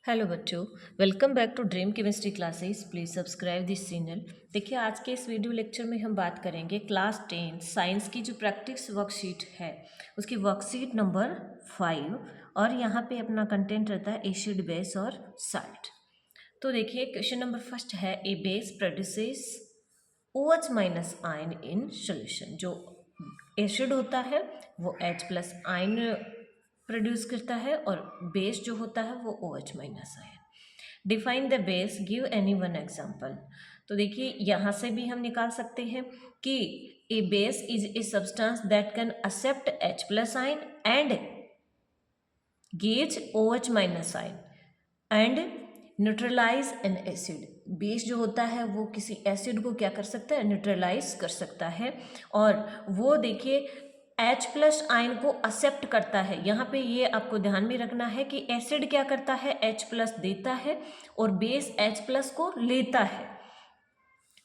Hello बच्चों, welcome back to dream chemistry classes. Please subscribe this channel. देखिए, आज के इस वीडियो लेक्चर में हम बात करेंगे क्लास 10 साइंस की जो प्रैक्टिस वर्कशीट है उसकी वर्कशीट नंबर 5। और यहाँ पे अपना कंटेंट रहता है एसिड, बेस और साल्ट। तो देखिए, क्वेश्चन नंबर फर्स्ट है, a base produces OH minus ion in solution. जो एसिड होता है वो H+ आयन प्रोड्यूस करता है और बेस जो होता है वो OH minus ion. Define the base, give any one example. तो देखिए, यहाँ से भी हम निकाल सकते हैं कि a base is a substance that can accept H+ ion and gives OH minus ion and neutralize an acid. Base जो होता है वो किसी एसिड को क्या कर सकता है, न्यूट्रलाइज कर सकता है। और वो देखिए H+ आयन को एक्सेप्ट करता है। यहाँ पे ये आपको ध्यान में रखना है कि एसिड क्या करता है, H+ देता है और बेस H+ को लेता है।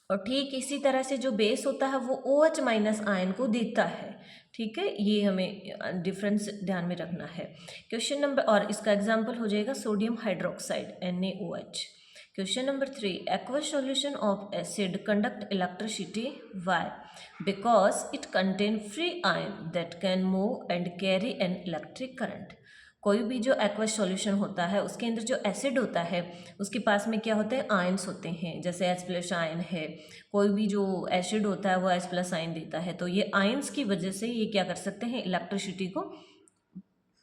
और ठीक इसी तरह से जो बेस होता है वो OH माइनस आयन को देता है। ठीक है, ये हमें डिफरेंस ध्यान में रखना है। क्वेश्चन नंबर, और इसका एग्जांपल हो जाएगा sodium hydroxide NaOH। Question number 3, aqueous solution of acid conduct electricity. Why? Because it contain free ion that can move and carry an electric current. कोई भी जो एक्वस सॉल्यूशन होता है उसके अंदर जो एसिड होता है उसके पास में क्या होते हैं, आयंस होते हैं। जैसे H+ आयन है, कोई भी जो एसिड होता है वो H+ आयन देता है। तो ये आयंस की वजह से ये क्या कर सकते हैं, इलेक्ट्रिसिटी को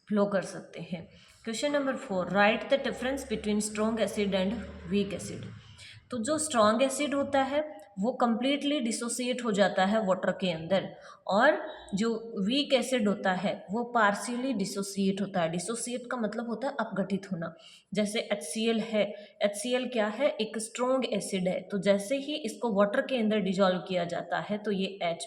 फ्लो कर सकते हैं। Question number 4, right the difference between strong acid and weak acid. तो जो स्ट्रॉन्ग एसिड होता है वो कम्प्लीटली डिसोसिएट हो जाता है वाटर के अंदर, और जो वीक एसिड होता है वो पार्शियली डिसोसिएट होता है। डिसोसिएट का मतलब होता है अपघटित होना। जैसे HCl है, HCl क्या है, एक स्ट्रॉन्ग एसिड है। तो जैसे ही इसको वाटर के अंदर डिजॉल्व किया जाता है तो ये H+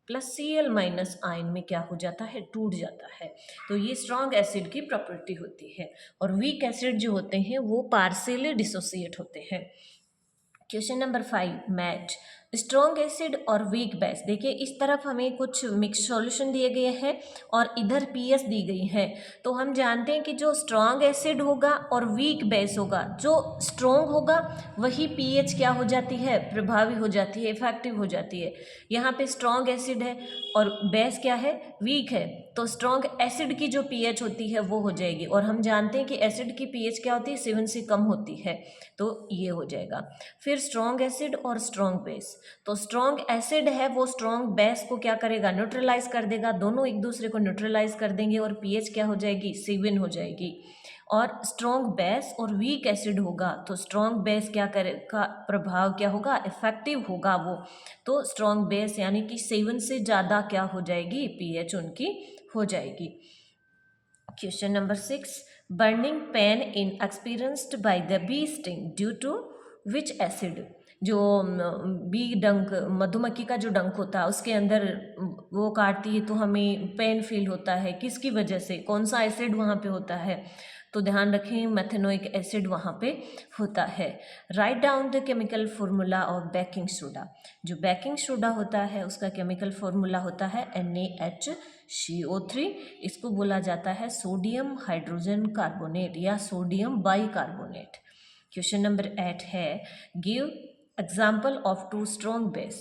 Cl- आयन में क्या हो जाता है, टूट जाता है। तो ये स्ट्रॉन्ग एसिड की प्रॉपर्टी होती है। और वीक एसिड जो होते हैं वो पार्शियली डिसोसिएट होते हैं। Question number 5, match strong acid और वीक बेस। देखिए, इस तरफ हमें कुछ मिक्स सॉल्यूशन दिए गए हैं और इधर पीएच दी गई है। तो हम जानते हैं कि जो स्ट्रॉन्ग एसिड होगा और वीक बेस होगा, जो स्ट्रॉन्ग होगा वही पीएच क्या हो जाती है, प्रभावी हो जाती है, इफेक्टिव हो जाती है। यहाँ पे स्ट्रॉन्ग एसिड है और बेस क्या है, वीक है। तो स्ट्रॉन्ग एसिड की जो पीएच होती है वो हो जाएगी। और हम जानते हैं कि एसिड की पीएच क्या होती है, 7 से कम होती है। तो ये हो जाएगा। फिर स्ट्रॉन्ग एसिड और स्ट्रॉन्ग बेस। तो स्ट्रॉन्ग एसिड है वो स्ट्रॉन्ग बेस को क्या करेगा, न्यूट्रलाइज कर देगा। दोनों एक दूसरे को न्यूट्रलाइज कर देंगे और पीएच क्या हो जाएगी, 7 हो जाएगी। और स्ट्रॉन्ग बेस और वीक एसिड होगा तो स्ट्रॉन्ग बेस क्या करेगा, प्रभाव क्या होगा, इफेक्टिव होगा वो। तो स्ट्रॉन्ग बेस यानी कि 7 से ज़्यादा क्या हो जाएगी, पीएच उनकी हो जाएगी। Question number 6, burning pain in experienced by the bee sting due to which acid. जो बी डंक, मधुमक्खी का जो डंक होता है उसके अंदर वो काटती है तो हमें पेन फील होता है, किसकी वजह से, कौन सा एसिड वहाँ पे होता है। तो ध्यान रखें, मेथेनोइक एसिड वहाँ पे होता है। Write down the chemical formula of baking soda. जो बेकिंग सोडा होता है उसका केमिकल फॉर्मूला होता है NaHCO3। इसको बोला जाता है सोडियम हाइड्रोजन कार्बोनेट या सोडियम बाइकार्बोनेट। क्वेश्चन नंबर 8 है, give example of 2 strong base.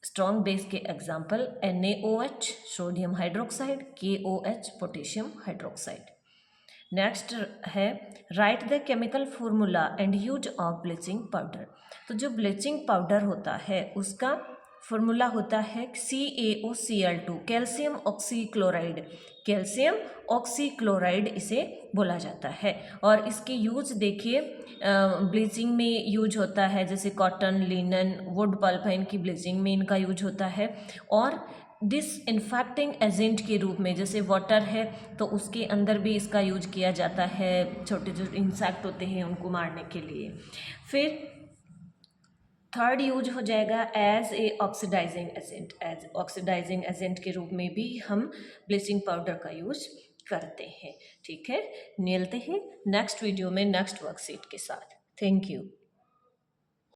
Strong base के example NaOH sodium hydroxide, KOH potassium hydroxide. Next है, right the chemical formula and use of bleaching powder. तो जो bleaching powder होता है उसका formula होता है CaOCl2, calcium oxychloride. Calcium oxychloride इसे बोला जाता है। और इसके यूज देखिए, ब्लीचिंग में यूज होता है, जैसे कॉटन, लिनन, वुड पल्प है, इनकी ब्लीचिंग में इनका यूज होता है। और डिसइंफेक्टिंग एजेंट के रूप में, जैसे वाटर है तो उसके अंदर भी इसका यूज किया जाता है, छोटे जो इंसेक्ट होते हैं उनको मारने के लिए। फिर थर्ड यूज हो जाएगा as a oxidising agent. As oxidising agent के रूप में भी हम ब्लीचिंग पाउडर का यूज करते हैं। ठीक है, मिलते हैं नेक्स्ट वीडियो में नेक्स्ट वर्कशीट के साथ। Thank you.